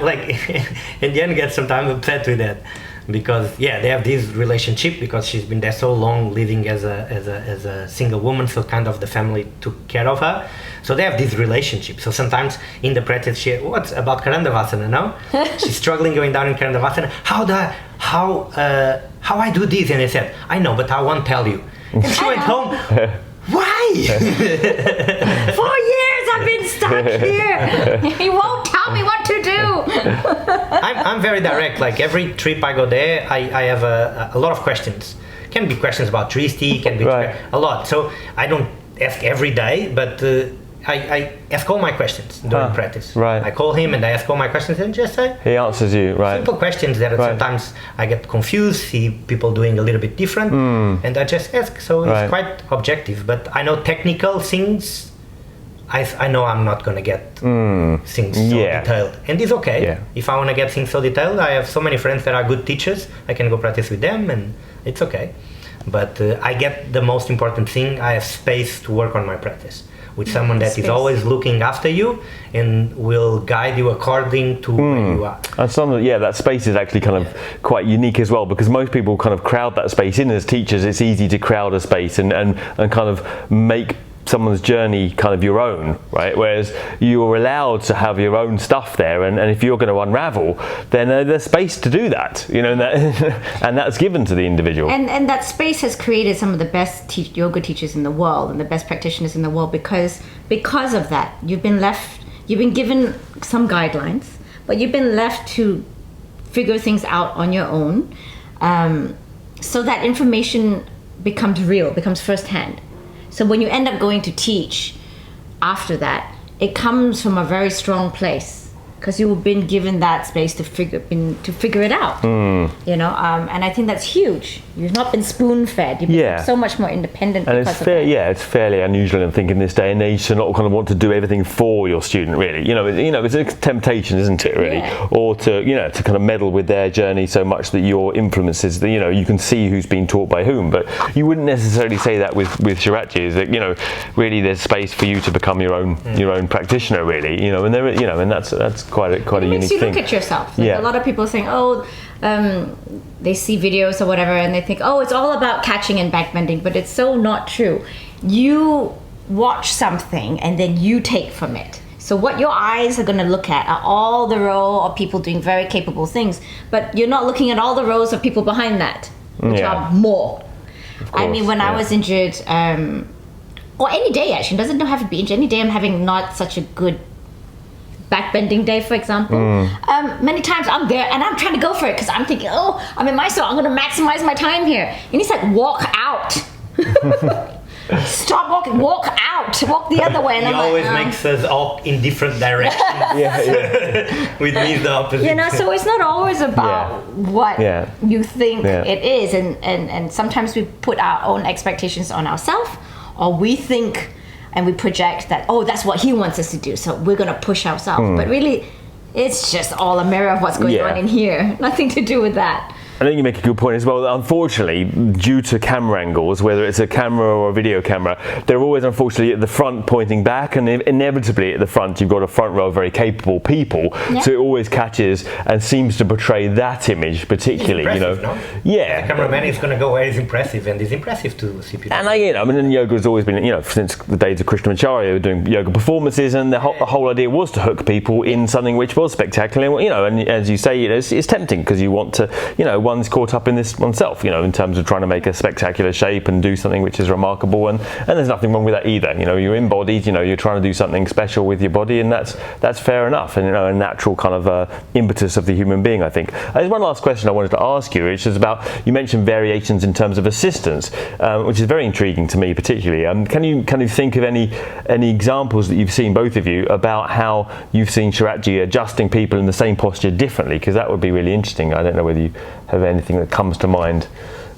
and Yan gets sometimes upset with that, because they have this relationship, because she's been there so long, living as a single woman, so kind of the family took care of her. So they have this relationship. So sometimes in the practice, what's about Karandavasana now? She's struggling going down in Karandavasana. How I do this? And I said, I know, but I won't tell you. And she went home. Why? 4 years I've been stuck here. He won't tell me what to do. I'm very direct. Like every trip I go there, I have a lot of questions. Can be questions about Tristi, can be a lot. So I don't ask every day, but I ask all my questions during practice. Right. I call him and I ask all my questions and just say. He answers you, right? Simple questions that sometimes I get confused, see people doing a little bit different, and I just ask. So it's quite objective. But I know technical things. I know I'm not going to get things so detailed, and it's okay. Yeah. If I want to get things so detailed, I have so many friends that are good teachers. I can go practice with them, and it's okay. But I get the most important thing. I have space to work on my practice with someone that is always looking after you and will guide you according to where you are. And that space is actually kind of quite unique as well, because most people kind of crowd that space in. As teachers, it's easy to crowd a space and kind of make someone's journey kind of your own, right? Whereas you're allowed to have your own stuff there, and if you're going to unravel, then there's space to do that, and that's given to the individual. And that space has created some of the best yoga teachers in the world and the best practitioners in the world, because of that. You've been given some guidelines, but you've been left to figure things out on your own, so that information becomes real, becomes firsthand. So when you end up going to teach after that, it comes from a very strong place, because you've been given that space to figure it out. And I think that's huge. You've not been spoon-fed. You've been so much more independent. And it's fairly unusual, I think, in this day and age to not kind of want to do everything for your student. Really, it's a temptation, isn't it? Really, or to kind of meddle with their journey so much that your influences, that you can see who's being taught by whom. But you wouldn't necessarily say that with Sharath. Is that really there's space for you to become your own practitioner. Really, and there, and that's quite a unique thing. It makes you look at yourself. A lot of people saying, they see videos or whatever and they think, it's all about catching and backbending, but it's so not true. You watch something and then you take from it. So what your eyes are going to look at are all the row of people doing very capable things, but you're not looking at all the rows of people behind that, which are more. Course, I mean, when I was injured, or any day actually, it doesn't have to be injured, any day I'm having not such a good backbending day, for example, many times I'm there and I'm trying to go for it because I'm thinking, oh, I'm in Mysore, I'm going to maximize my time here. And he's like, walk out. Stop walking, walk out, walk the other way. And He always makes us all in different directions. With me, the opposite. You know, so it's not always about what you think it is. And sometimes we put our own expectations on ourselves, or we think and we project that, oh, that's what he wants us to do, so we're going to push ourselves. But really, it's just all a mirror of what's going on in here. Nothing to do with that. I think you make a good point as well. Unfortunately, due to camera angles, whether it's a camera or a video camera, they're always unfortunately at the front pointing back, and inevitably at the front you've got a front row of very capable people, so it always catches and seems to portray that image particularly. You know, no? The cameraman is going to go where it's impressive, and it's impressive to see people. And I mean, yoga has always been, you know, since the days of Krishnamacharya, doing yoga performances, and the whole idea was to hook people in something which was spectacular. You know, and as you say, it's tempting because you want to, you know, one's caught up in this oneself, you know, in terms of trying to make a spectacular shape and do something which is remarkable, and there's nothing wrong with that either. You know, you're embodied, you know, you're trying to do something special with your body, and that's fair enough, and, you know, a natural kind of impetus of the human being, I think. There's one last question I wanted to ask you, which is about, you mentioned variations in terms of assistance, which is very intriguing to me particularly. Can you think of any examples that you've seen, both of you, about how you've seen Sharathji adjusting people in the same posture differently? Because that would be really interesting. I don't know whether you have anything that comes to mind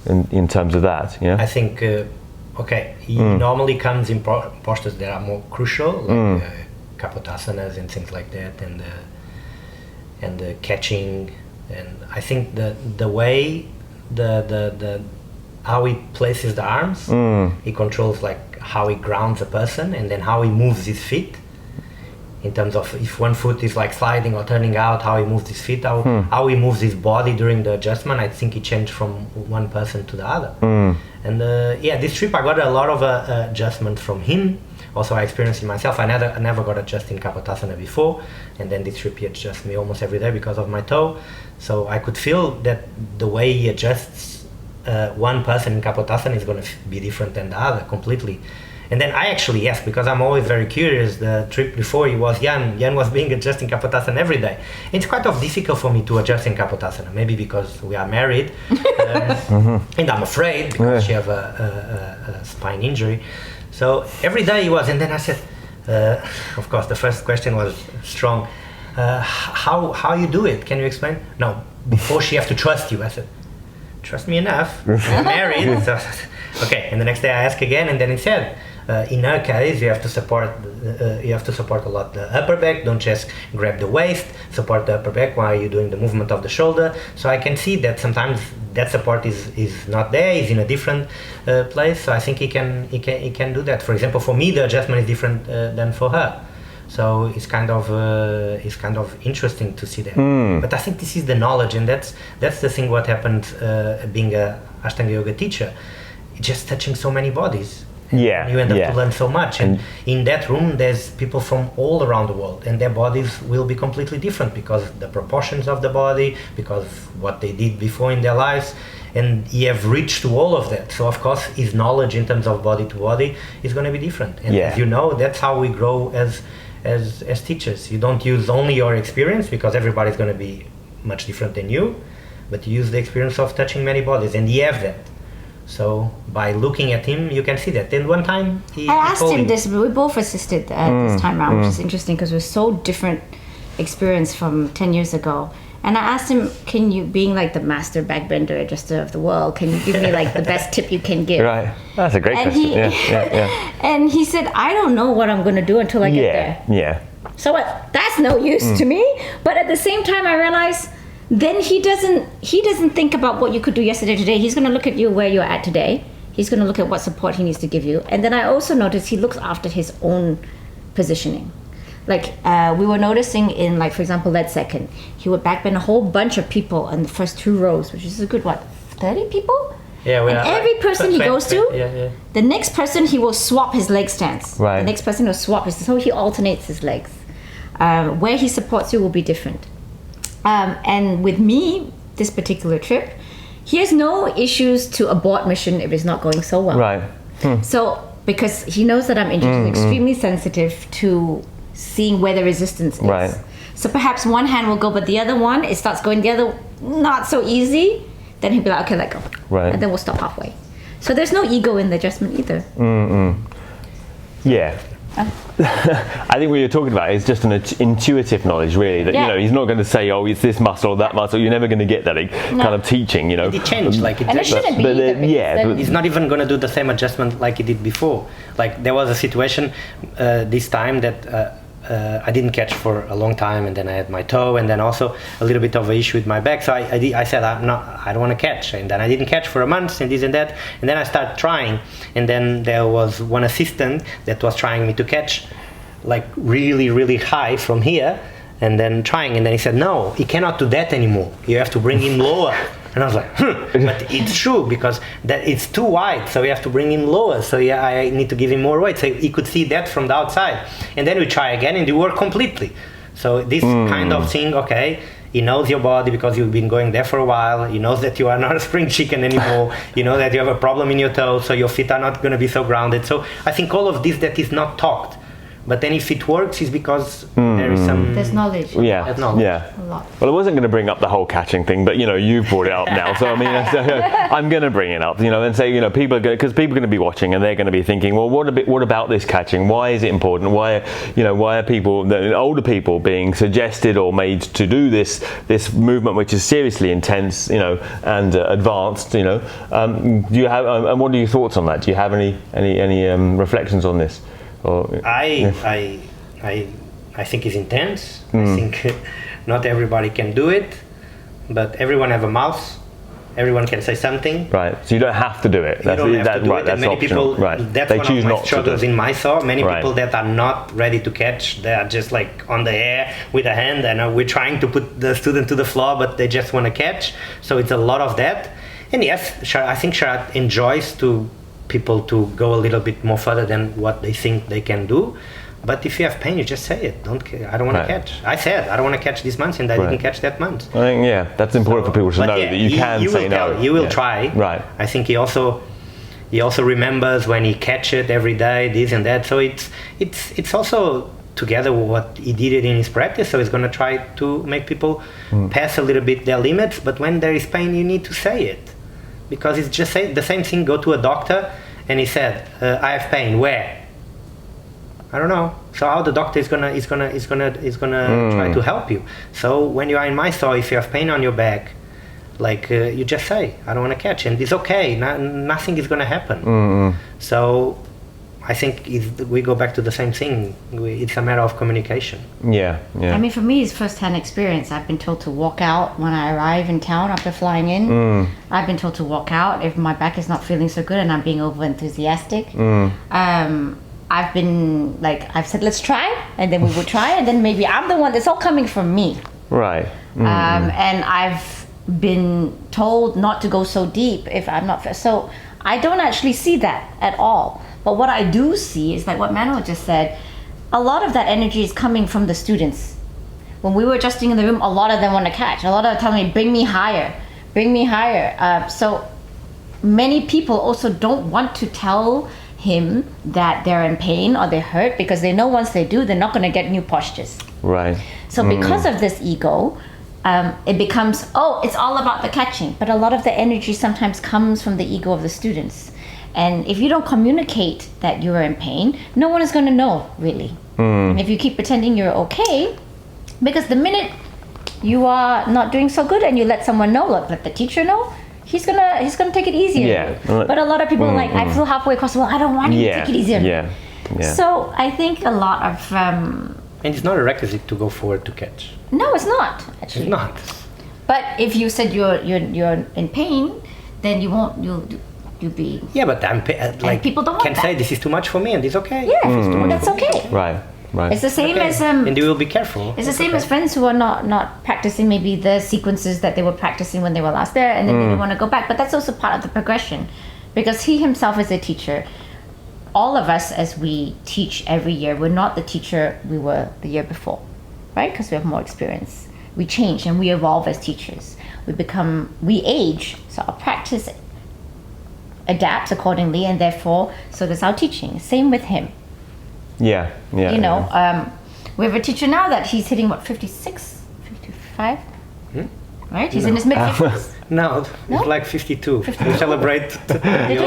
in terms of that. Yeah, I think he normally comes in postures that are more crucial, like kapotasanas and things like that, and the catching. And I think the way the how he places the arms, he controls like how he grounds a person, and then how he moves his feet. In terms of if one foot is like sliding or turning out, how he moves his feet, how he moves his body during the adjustment, I think he changed from one person to the other. And this trip I got a lot of adjustment from him. Also I experienced it myself. I never got adjusted in Kapotasana before, and then this trip he adjusts me almost every day because of my toe. So I could feel that the way he adjusts one person in Kapotasana is going to be different than the other completely. And then I actually asked, because I'm always very curious. The trip before, it was Yan was being adjusted in Kapotasana every day. It's quite difficult for me to adjust in Kapotasana, maybe because we are married, and I'm afraid because she have a spine injury. So every day he was, and then I said, of course, the first question was strong. How you do it? Can you explain? No, before she have to trust you. I said, trust me enough. We're married. So, okay, and the next day I asked again, and then he said, in her case, you have to support a lot the upper back. Don't just grab the waist. Support the upper back while you're doing the movement of the shoulder. So I can see that sometimes that support is not there. He's in a different place. So I think he can do that. For example, for me, the adjustment is different than for her. So it's kind of interesting to see that. But I think this is the knowledge, and that's the thing. What happened being a Ashtanga yoga teacher, just touching so many bodies. You end up to learn so much, and in that room there's people from all around the world, and their bodies will be completely different because the proportions of the body, because of what they did before in their lives, and he have reached to all of that. So of course his knowledge in terms of body to body is going to be different, and as you know, that's how we grow as teachers. You don't use only your experience, because everybody's going to be much different than you, but you use the experience of touching many bodies, and he have that. So by looking at him, you can see that. Then one time I asked him this, but we both assisted this time around, which is interesting because it was so different experience from 10 years ago. And I asked him, can you, being like the master backbender adjuster of the world, can you give me like the best tip you can give? Right, that's a great question. And he said, I don't know what I'm going to do until I get there. So that's no use to me. But at the same time, I realized, then he doesn't think about what you could do yesterday, today. He's going to look at you where you're at today. He's going to look at what support he needs to give you. And then I also noticed he looks after his own positioning. Like we were noticing in, like, for example, lead second, he would backbend a whole bunch of people in the first 2 rows, which is a good 30 people. And every person he goes to, the next person he will swap his leg stance. The next person will swap his, so he alternates his legs. Where he supports you will be different. And with me, this particular trip, he has no issues to abort mission if it's not going so well. So, because he knows that I'm extremely sensitive to seeing where the resistance is. Right. So perhaps one hand will go, but the other one, it starts going the other, not so easy. Then he'll be like, okay, let go. Right. And then we'll stop halfway. So there's no ego in the adjustment either. Yeah. I think what you're talking about is just an intuitive knowledge, really. That Yeah. he's not going to say, "Oh, it's this muscle or that muscle." You're never going to get that kind of teaching, It changed, like it And it just, shouldn't be either, because then- he's not even going to do the same adjustment like he did before. Like there was a situation this time that I didn't catch for a long time, and then I had my toe, and then also a little bit of an issue with my back. So I said I don't want to catch, and then I didn't catch for a month, and this and that, and then I started trying, and then there was one assistant that was trying me to catch, like really really high from here, and then trying, and then he said no, he cannot do that anymore. You have to bring him lower. And I was like, but it's true because that it's too wide, so we have to bring him lower. So yeah, I need to give him more weight. So he could see that from the outside. And then we try again, and it worked completely. So this kind of thing, okay, he knows your body because you've been going there for a while. He knows that you are not a spring chicken anymore. You know that you have a problem in your toes, so your feet are not going to be so grounded. So I think all of this that is not talked. But then if it works, it's because there is some... There's knowledge. Yeah, There's knowledge. yeah. A lot. Well, I wasn't going to bring up the whole catching thing, but you've brought it up now, so I mean, I'm going to bring it up, and say, people are going because people are going to be watching and they're going to be thinking, well, what about this catching? Why is it important? Why are people, older people, being suggested or made to do this movement, which is seriously intense, and advanced, Do you have, and what are your thoughts on that? Do you have any reflections on this? I think it's intense. I think not everybody can do it, but everyone have a mouth. Everyone can say something. Right. So you don't have to do it. You don't have to do it. And many optional. people, right. that's They one choose of my not struggles to do. in Mysore. Many Right. people that are not ready to catch, they are just like on the air with a hand, and we're trying to put the student to the floor, but they just want to catch. So it's a lot of that. And yes, I think Sharath enjoys people to go a little bit more further than what they think they can do. But if you have pain, you just say it. I don't want to catch. I said I don't want to catch this month, and I didn't catch that month. I think that's important for people to know that you can say no. You will try. Right. I think he also remembers when he catch it every day, this and that. So it's also together what he did it in his practice. So he's going to try to make people pass a little bit their limits. But when there is pain, you need to say it, because it's just the same thing. Go to a doctor, and he said, "I have pain. Where?" I don't know. So how the doctor is gonna try to help you? So when you are in Mysore, if you have pain on your back, like you just say, "I don't want to catch," and it's okay. Nothing is gonna happen. So I think we go back to the same thing. It's a matter of communication. Yeah. I mean, for me, it's first-hand experience. I've been told to walk out when I arrive in town after flying in. I've been told to walk out if my back is not feeling so good and I'm being over-enthusiastic. I've said, let's try, and then we would try, and then maybe I'm the one that's all coming from me. Right. And I've been told not to go so deep if I'm not, so I don't actually see that at all. But what I do see is like what Manuel just said, a lot of that energy is coming from the students. When we were adjusting in the room, a lot of them want to catch. A lot of them telling me, bring me higher, bring me higher. So many people also don't want to tell him that they're in pain or they're hurt, because they know once they do, they're not going to get new postures. Right. So because of this ego, it becomes, it's all about the catching. But a lot of the energy sometimes comes from the ego of the students. And if you don't communicate that you're in pain, no one is going to know, really. And if you keep pretending you're okay, because the minute you are not doing so good and you let someone know, let the teacher know, he's gonna take it easier. Yeah. But a lot of people are like, I feel halfway across the world, I don't want you to take it easier. Yeah. So I think a lot of and it's not a requisite to go forward to catch. no, it's not actually. It's not. But if you said you're in pain, then you'll be. Yeah, but I'm like people don't want can that. say this is too much for me, and it's okay. Yeah, that's okay. Right. It's the same Okay. as and you will be careful. It's the same as friends who are not practicing maybe the sequences that they were practicing when they were last there, and then they want to go back. But that's also part of the progression, because he himself is a teacher. All of us, as we teach every year, we're not the teacher we were the year before, right? Because we have more experience. We change and we evolve as teachers. We age, so our practice adapts accordingly, and therefore, so does our teaching. Same with him. Yeah. You know, we have a teacher now that he's hitting what, 56, 55? Right? He's in his mid-50s. No, No? it's like 52. We celebrate. Did you?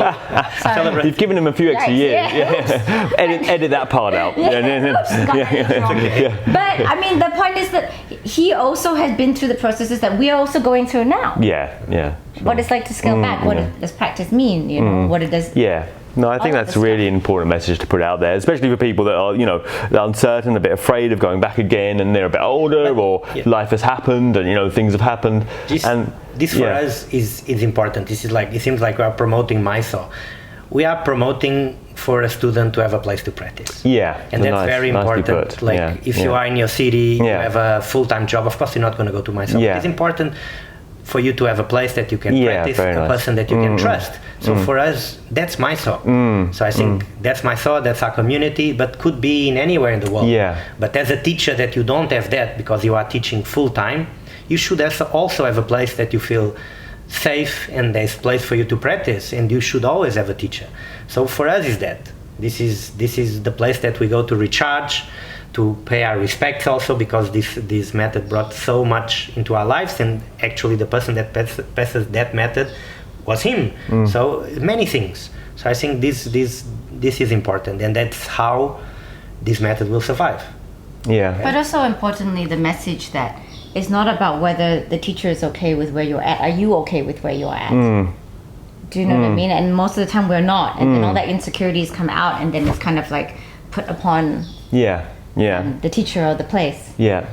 Sorry. You've given him a few extra Yikes, years. yeah. Edit that part out. Oops, got that wrong. But I mean, the point is that he also has been through the processes that we are also going through now. Yeah. What it's like to scale back. What does practice mean? You know, what it does. Yeah. No, I think All of that's this a really important message to put out there, especially for people that are, they're uncertain, a bit afraid of going back again, and they're a bit older, or life has happened, and things have happened. This for us is important. This is like, it seems like we are promoting Mysore. We are promoting for a student to have a place to practice. Yeah, and that's very important. Like if you are in your city, you have a full-time job. Of course, you're not going to go to Mysore. Yeah. It's important for you to have a place that you can practice, a person that you can trust. So for us, that's Mysore. So I think that's Mysore, that's our community, but could be in anywhere in the world. Yeah. But as a teacher that you don't have that because you are teaching full-time, you should also have a place that you feel safe and there's place for you to practice, and you should always have a teacher. So for us is that. This is the place that we go to recharge, to pay our respects also, because this method brought so much into our lives, and actually the person that passes that method was him. So many things. So I think this is important, and that's how this method will survive. Yeah. But also importantly, the message that it's not about whether the teacher is okay with where you're at. Are you okay with where you're at? Do you know what I mean? And most of the time we're not, and then all that insecurities come out, and then it's kind of like put upon the teacher or the place. Yeah.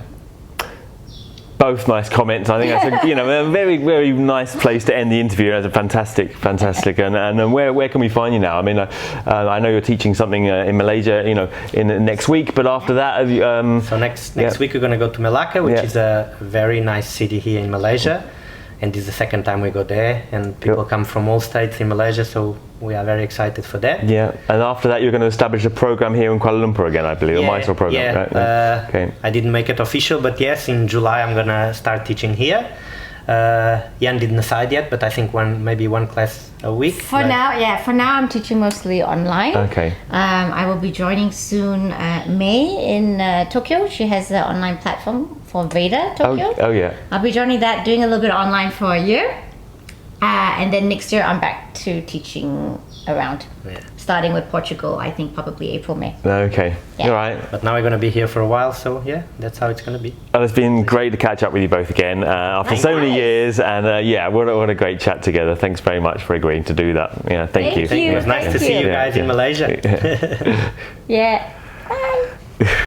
Both nice comments. I think that's a very, very nice place to end the interview. That's a fantastic. And where can we find you now? I mean, I know you're teaching something in Malaysia, in next week. But after that, have you, so next week we're going to go to Melaka, which is a very nice city here in Malaysia. And this is the second time we go there, and people come from all states in Malaysia, so we are very excited for that. Yeah, and after that you're going to establish a program here in Kuala Lumpur again, I believe, a Mysore program, right? Okay. I didn't make it official, but yes, in July I'm going to start teaching here. Yan didn't decide yet, but I think maybe one class a week. For now I'm teaching mostly online. Okay. I will be joining soon May in Tokyo. She has an online platform for Veda Tokyo. Oh yeah. I'll be joining that, doing a little bit online for a year. And then next year I'm back to teaching around. Starting with Portugal, I think probably April, May. Okay. Yeah. All right. But now we're going to be here for a while, so that's how it's going to be. Well, it's been great to catch up with you both again after so many years, and what a great chat together. Thanks very much for agreeing to do that. Yeah, thank you. It was nice to see you guys in Malaysia. Yeah. Bye.